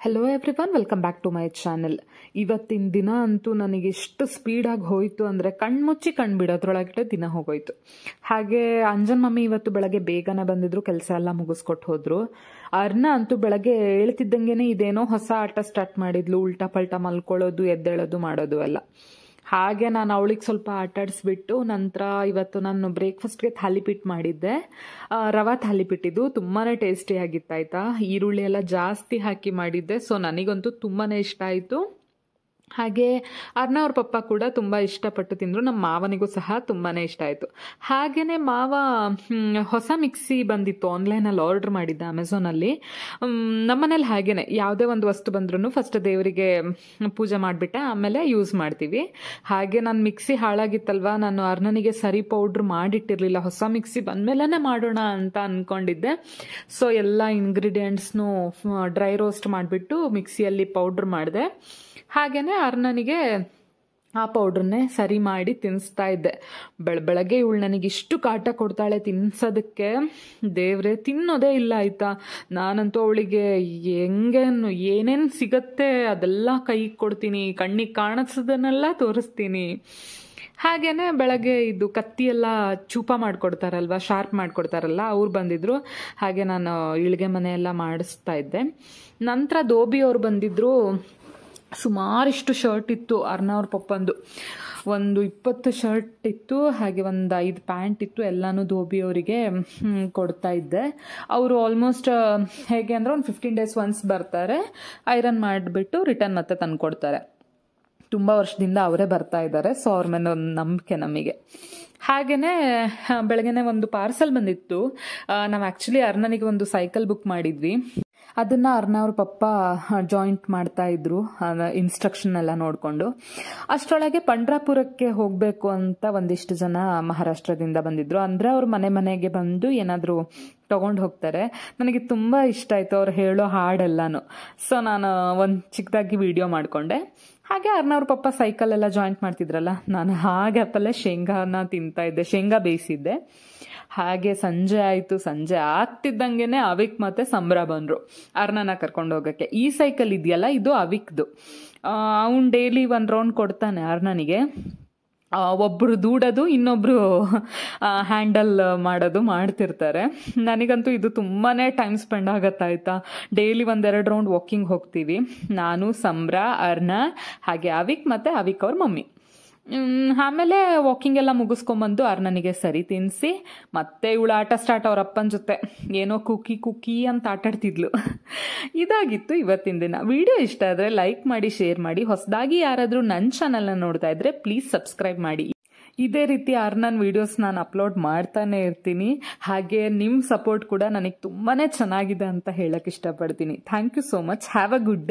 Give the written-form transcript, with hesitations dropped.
Hello everyone, welcome back to my channel. ಇವತ್ತಿನ ದಿನ ಅಂತೂ ನನಗೆ ಎಷ್ಟು ಸ್ಪೀಡಾಗಿ ಹೋಯಿತು ಅಂದರೆ ಕಣ್ಮುಚ್ಚಿ ಬಿಡೋದ್ರೊಳಗಡೆ ದಿನ ಹೋಗೋಯ್ತು. ಹಾಗೆ ಅಂಜನ್ ಮಮ್ಮಿ ಇವತ್ತು ಬೆಳಗ್ಗೆ ಬೇಗನೆ ಬಂದಿದ್ರು, ಕೆಲಸ ಎಲ್ಲ ಮುಗಿಸ್ಕೊಟ್ಟು ಹೋದ್ರು. ಅರ್ನ ಅಂತೂ ಬೆಳಗ್ಗೆ ಹೇಳ್ತಿದ್ದಂಗೆನೆ ಇದೇನೋ ಹೊಸ ಆಟ ಸ್ಟಾರ್ಟ್ ಮಾಡಿದ್ಲು, ಉಲ್ಟಾ ಪಲ್ಟಾ ಮಲ್ಕೊಳ್ಳೋದು, ಎದ್ದೇಳೋದು, ಮಾಡೋದು ಎಲ್ಲ. ಹಾಗೆ ನಾನು ಅವಳಿಗೆ ಸ್ವಲ್ಪ ಆಟಾಡಿಸ್ಬಿಟ್ಟು ನಂತರ ಇವತ್ತು ನಾನು ಬ್ರೇಕ್ಫಾಸ್ಟ್ಗೆ ಥಾಲಿಪೀಟ್ ಮಾಡಿದ್ದೆ. ರವಾ ಥಾಲಿಪೀಟಿದ್ದು ತುಂಬಾ ಟೇಸ್ಟಿಯಾಗಿತ್ತು ಆಯಿತಾ. ಈರುಳ್ಳಿ ಎಲ್ಲ ಜಾಸ್ತಿ ಹಾಕಿ ಮಾಡಿದ್ದೆ, ಸೊ ನನಗಂತೂ ತುಂಬಾ ಇಷ್ಟ ಆಯಿತು. ಹಾಗೆ ಅರ್ನ ಅವ್ರ ಪಪ್ಪ ಕೂಡ ತುಂಬ ಇಷ್ಟಪಟ್ಟು ತಿಂದರು. ನಮ್ಮ ಮಾವನಿಗೂ ಸಹ ತುಂಬಾ ಇಷ್ಟ ಆಯಿತು. ಹಾಗೆಯೇ ಮಾವ ಹೊಸ ಮಿಕ್ಸಿ ಬಂದಿತ್ತು, ಆನ್ಲೈನಲ್ಲಿ ಆರ್ಡ್ರ್ ಮಾಡಿದ್ದೆ ಅಮೆಝಾನಲ್ಲಿ. ನಮ್ಮನೇಲಿ ಹಾಗೇ ಯಾವುದೇ ಒಂದು ವಸ್ತು ಬಂದ್ರೂ ಫಸ್ಟ್ ದೇವರಿಗೆ ಪೂಜೆ ಮಾಡಿಬಿಟ್ಟೆ ಆಮೇಲೆ ಯೂಸ್ ಮಾಡ್ತೀವಿ. ಹಾಗೆ ನಾನು ಮಿಕ್ಸಿ ಹಾಳಾಗಿತ್ತಲ್ವ, ನಾನು ಅರ್ನನಿಗೆ ಸರಿ ಪೌಡ್ರ್ ಮಾಡಿಟ್ಟಿರಲಿಲ್ಲ. ಹೊಸ ಮಿಕ್ಸಿ ಬಂದಮೇಲೆ ಮಾಡೋಣ ಅಂತ ಅಂದ್ಕೊಂಡಿದ್ದೆ. ಸೊ ಎಲ್ಲ ಇಂಗ್ರೀಡಿಯೆಂಟ್ಸ್ನು ಡ್ರೈ ರೋಸ್ಟ್ ಮಾಡಿಬಿಟ್ಟು ಮಿಕ್ಸಿಯಲ್ಲಿ ಪೌಡ್ರ್ ಮಾಡಿದೆ. ಹಾಗೆಯೇ ಅರ್ನನಿಗೆ ಆ ಪೌಡ್ರನ್ನೇ ಸರಿ ಮಾಡಿ ತಿನ್ನಿಸ್ತಾ ಇದ್ದೆ. ಬೆಳಗ್ಗೆ ಇವಳು ನನಗೆ ಇಷ್ಟು ಕಾಟ ಕೊಡ್ತಾಳೆ ತಿನ್ನಿಸೋದಕ್ಕೆ, ದೇವ್ರೆ ತಿನ್ನೋದೇ ಇಲ್ಲ ಆಯಿತಾ. ನಾನಂತೂ ಅವಳಿಗೆ ಏನೇನು ಸಿಗತ್ತೆ ಅದೆಲ್ಲ ಕೈಗೆ ಕೊಡ್ತೀನಿ, ಕಣ್ಣಿಗೆ ಕಾಣಿಸೋದನ್ನೆಲ್ಲ ತೋರಿಸ್ತೀನಿ. ಹಾಗೆಯೇ ಬೆಳಗ್ಗೆ ಇದು ಕತ್ತಿ ಎಲ್ಲ ಚೂಪ ಮಾಡಿಕೊಡ್ತಾರಲ್ವ, ಶಾರ್ಪ್ ಮಾಡಿಕೊಡ್ತಾರಲ್ಲ, ಅವ್ರು ಬಂದಿದ್ದರು. ಹಾಗೆ ನಾನು ಇಳಿಗೆ ಮನೆಯೆಲ್ಲ ಮಾಡಿಸ್ತಾ ಇದ್ದೆ. ನಂತರ ದೋಬಿ ಅವ್ರು ಬಂದಿದ್ದರು. ಸುಮಾರಿಷ್ಟು ಶರ್ಟ್ ಇತ್ತು ಅರ್ನ ಅವ್ರ ಪಪ್ಪಂದು, ಒಂದು 20 ಶರ್ಟ್ ಇತ್ತು, ಹಾಗೆ ಒಂದು 5 ಪ್ಯಾಂಟ್ ಇತ್ತು. ಎಲ್ಲನೂ ಧೋಬಿ ಅವರಿಗೆ ಕೊಡ್ತಾ ಇದ್ದೆ. ಅವರು ಆಲ್ಮೋಸ್ಟ್ ಹೇಗೆ ಅಂದರೆ ಒಂದು 15 ಡೇಸ್ ಒನ್ಸ್ ಬರ್ತಾರೆ, ಐರನ್ ಮಾಡಿಬಿಟ್ಟು ರಿಟರ್ನ್ ಮತ್ತೆ ತಂದು ಕೊಡ್ತಾರೆ. ತುಂಬ ವರ್ಷದಿಂದ ಅವರೇ ಬರ್ತಾ ಇದ್ದಾರೆ, ಸೊ ಅವ್ರ ಮೇಲೆ ಒಂದು ನಂಬಿಕೆ ನಮಗೆ. ಹಾಗೆಯೇ ಬೆಳಗ್ಗೆ ಒಂದು ಪಾರ್ಸಲ್ ಬಂದಿತ್ತು. ನಾವು ಆ್ಯಕ್ಚುಲಿ ಅರ್ನನಿಗೆ ಒಂದು ಸೈಕಲ್ ಬುಕ್ ಮಾಡಿದ್ವಿ. ಅದನ್ನು ಅರ್ನ ಅವ್ರ ಪಪ್ಪ ಜಾಯಿಂಟ್ ಮಾಡ್ತಾ ಇದ್ರು, ಇನ್ಸ್ಟ್ರಕ್ಷನ್ ಎಲ್ಲ ನೋಡಿಕೊಂಡು. ಅಷ್ಟರೊಳಗೆ ಪಂಡ್ರಾಪುರಕ್ಕೆ ಹೋಗಬೇಕು ಅಂತ ಒಂದಿಷ್ಟು ಜನ ಮಹಾರಾಷ್ಟ್ರದಿಂದ ಬಂದಿದ್ರು. ಅಂದರೆ ಅವ್ರ ಮನೆಗೆ ಬಂದು ಏನಾದರೂ ತೊಗೊಂಡು ಹೋಗ್ತಾರೆ. ನನಗೆ ತುಂಬ ಇಷ್ಟ ಆಯಿತು ಅವ್ರು ಹೇಳೋ ಹಾಡೆಲ್ಲನೂ. ಸೊ ನಾನು ಒಂದು ಚಿಕ್ಕದಾಗಿ ವಿಡಿಯೋ ಮಾಡಿಕೊಂಡೆ. ಹಾಗೆ ಅರ್ನ ಅವ್ರ ಪಪ್ಪ ಸೈಕಲ್ ಎಲ್ಲ ಜಾಯಿಂಟ್ ಮಾಡ್ತಿದ್ರಲ್ಲ, ನಾನು ಹಾಗೆ ಅಪ್ಪಲ್ಲೇ ಶೇಂಗಾನ ತಿಂತಾ ಇದ್ದೆ, ಶೇಂಗಾ ಬೇಯಿಸಿದ್ದೆ. ಹಾಗೆ ಸಂಜೆ ಆಯಿತು. ಸಂಜೆ ಆಗ್ತಿದ್ದಂಗೆ ಅವಿಕ್ ಮತ್ತು ಸಂಬ್ರ ಬಂದರು ಅರ್ನನ ಕರ್ಕೊಂಡು ಹೋಗೋಕ್ಕೆ. ಈ ಸೈಕಲ್ ಇದೆಯಲ್ಲ, ಇದು ಅವಿಕ್ದು. ಅವನು ಡೈಲಿ ಒಂದು ರೌಂಡ್ ಕೊಡ್ತಾನೆ ಅರ್ನನಿಗೆ. ಒಬ್ಬರು ದೂಡೋದು, ಇನ್ನೊಬ್ಬರು ಹ್ಯಾಂಡಲ್ ಮಾಡೋದು ಮಾಡ್ತಿರ್ತಾರೆ. ನನಗಂತೂ ಇದು ತುಂಬಾ ಟೈಮ್ ಸ್ಪೆಂಡ್ ಆಗತ್ತಾಯ್ತಾ. ಡೈಲಿ 1-2 ರೌಂಡ್ ವಾಕಿಂಗ್ ಹೋಗ್ತೀವಿ, ನಾನು, ಸಂಬ್ರ, ಅರ್ನ, ಹಾಗೆ ಅವಿಕ್ ಮತ್ತು ಅವಿಕ್ ಅವ್ರ ಮಮ್ಮಿ. ಆಮೇಲೆ ವಾಕಿಂಗ್ ಎಲ್ಲ ಮುಗಿಸ್ಕೊಂಬಂದು ಅರ್ನನಿಗೆ ಸರಿ ತಿನ್ನಿಸಿ ಮತ್ತೆ ಇವಳು ಆಟ ಸ್ಟಾರ್ಟ್. ಅವ್ರ ಅಪ್ಪನ ಜೊತೆ ಏನೋ ಕುಕ್ಕಿ ಅಂತ ಆಟಾಡ್ತಿದ್ಲು. ಇದಾಗಿತ್ತು ಇವತ್ತಿನ ದಿನ. ವಿಡಿಯೋ ಇಷ್ಟ ಆದರೆ ಲೈಕ್ ಮಾಡಿ, ಶೇರ್ ಮಾಡಿ. ಹೊಸದಾಗಿ ಯಾರಾದರೂ ನನ್ನ ಚಾನಲ್ನ ನೋಡ್ತಾ ಇದ್ರೆ ಪ್ಲೀಸ್ ಸಬ್ಸ್ಕ್ರೈಬ್ ಮಾಡಿ. ಇದೇ ರೀತಿ ಅರ್ನನ್ ವಿಡಿಯೋಸ್ ನಾನು ಅಪ್ಲೋಡ್ ಮಾಡ್ತಾನೆ ಇರ್ತೀನಿ. ಹಾಗೆ ನಿಮ್ಮ ಸಪೋರ್ಟ್ ಕೂಡ ನನಗೆ ತುಂಬಾ ಚೆನ್ನಾಗಿದೆ ಅಂತ ಹೇಳಕ್ಕೆ ಇಷ್ಟಪಡ್ತೀನಿ. Thank you so much. Have a good day.